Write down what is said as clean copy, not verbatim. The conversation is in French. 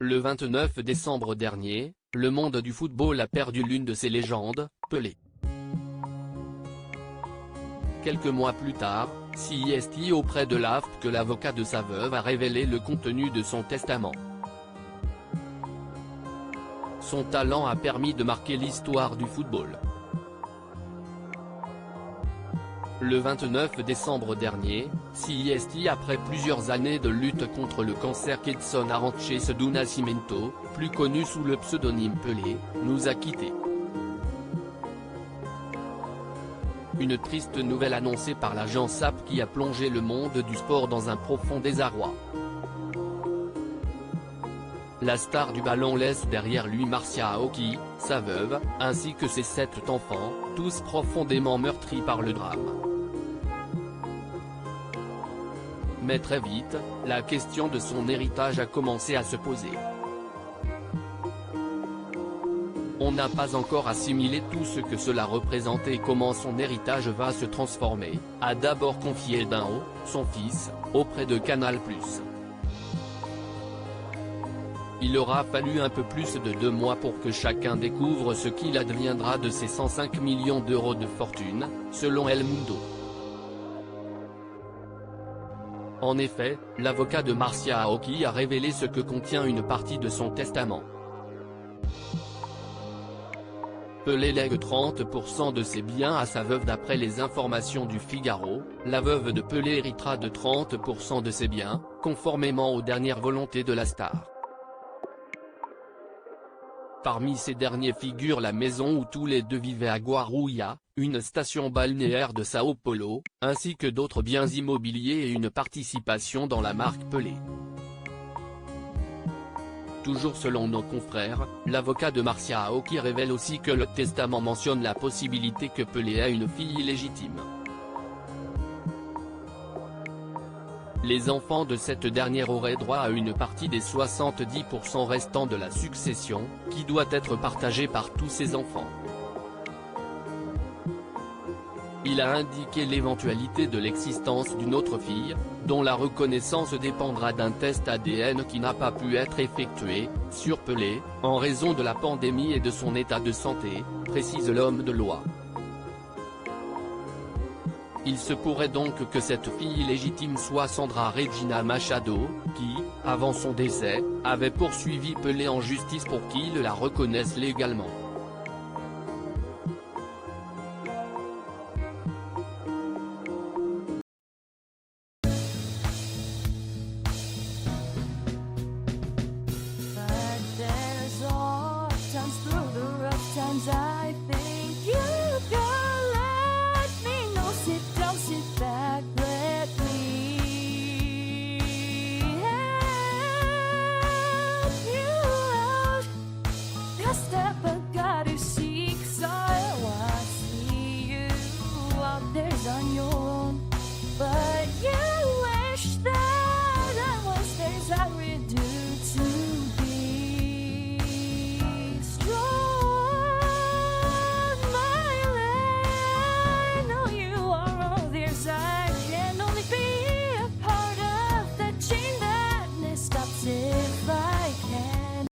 Le 29 décembre dernier, le monde du football a perdu l'une de ses légendes, Pelé. Quelques mois plus tard, c'est auprès de l'AFP que l'avocat de sa veuve a révélé le contenu de son testament. Son talent a permis de marquer l'histoire du football. Le 29 décembre dernier, après plusieurs années de lutte contre le cancer, Kedson Aranches do Nascimento, plus connu sous le pseudonyme Pelé, nous a quittés. Une triste nouvelle annoncée par l'agence AP qui a plongé le monde du sport dans un profond désarroi. La star du ballon laisse derrière lui Marcia Aoki, sa veuve, ainsi que ses 7 enfants, tous profondément meurtris par le drame. Mais très vite, la question de son héritage a commencé à se poser. On n'a pas encore assimilé tout ce que cela représente et comment son héritage va se transformer, a d'abord confié Eldinho, son fils, auprès de Canal+. Il aura fallu un peu plus de 2 mois pour que chacun découvre ce qu'il adviendra de ses 105 millions d'euros de fortune, selon El Mundo. En effet, l'avocat de Marcia Aoki a révélé ce que contient une partie de son testament. Pelé lègue 30% de ses biens à sa veuve. D'après les informations du Figaro, la veuve de Pelé héritera de 30% de ses biens, conformément aux dernières volontés de la star. Parmi ces derniers figure la maison où tous les deux vivaient à Guarulhos, une station balnéaire de Sao Paulo, ainsi que d'autres biens immobiliers et une participation dans la marque Pelé. Toujours selon nos confrères, l'avocat de Marcia Aoki révèle aussi que le testament mentionne la possibilité que Pelé ait une fille illégitime. Les enfants de cette dernière auraient droit à une partie des 70% restants de la succession, qui doit être partagée par tous ses enfants. Il a indiqué l'éventualité de l'existence d'une autre fille, dont la reconnaissance dépendra d'un test ADN qui n'a pas pu être effectué, sur Pelé, en raison de la pandémie et de son état de santé, précise l'homme de loi. Il se pourrait donc que cette fille illégitime soit Sandra Regina Machado, qui, avant son décès, avait poursuivi Pelé en justice pour qu'il la reconnaisse légalement.